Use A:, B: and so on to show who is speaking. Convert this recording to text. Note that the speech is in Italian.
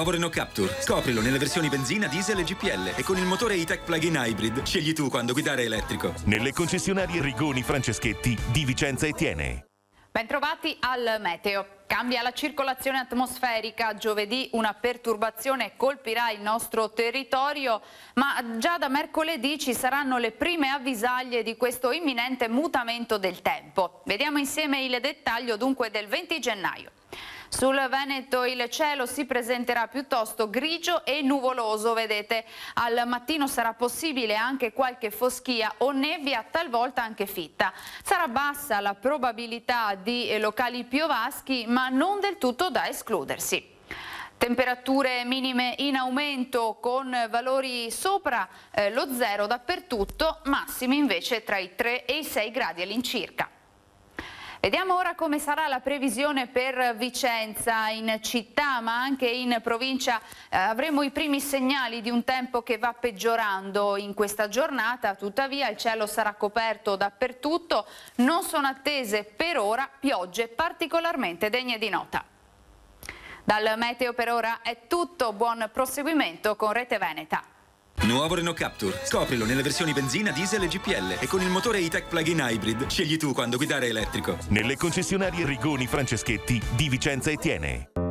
A: Nuovo Renault Captur. Scoprilo nelle versioni benzina, diesel e GPL. E con il motore E-Tech Plug-in Hybrid. Scegli tu quando guidare elettrico.
B: Nelle concessionarie Rigoni Franceschetti di Vicenza e Thiene.
C: Bentrovati al meteo. Cambia la circolazione atmosferica, giovedì una perturbazione colpirà il nostro territorio, ma già da mercoledì ci saranno le prime avvisaglie di questo imminente mutamento del tempo. Vediamo insieme il dettaglio dunque del 20 gennaio. Sul Veneto il cielo si presenterà piuttosto grigio e nuvoloso, vedete, al mattino sarà possibile anche qualche foschia o nebbia, talvolta anche fitta. Sarà bassa la probabilità di locali piovaschi, ma non del tutto da escludersi. Temperature minime in aumento con valori sopra lo zero dappertutto, massimi invece tra i 3 e i 6 gradi all'incirca. Vediamo ora come sarà la previsione per Vicenza, in città ma anche in provincia. Avremo i primi segnali di un tempo che va peggiorando in questa giornata, tuttavia il cielo sarà coperto dappertutto, non sono attese per ora piogge particolarmente degne di nota. Dal meteo per ora è tutto, buon proseguimento con Rete Veneta.
A: Nuovo Renault Captur. Scoprilo nelle versioni benzina, diesel e GPL. E con il motore E-Tech Plug-in Hybrid. Scegli tu quando guidare elettrico.
B: Nelle concessionarie Rigoni Franceschetti di Vicenza e Thiene.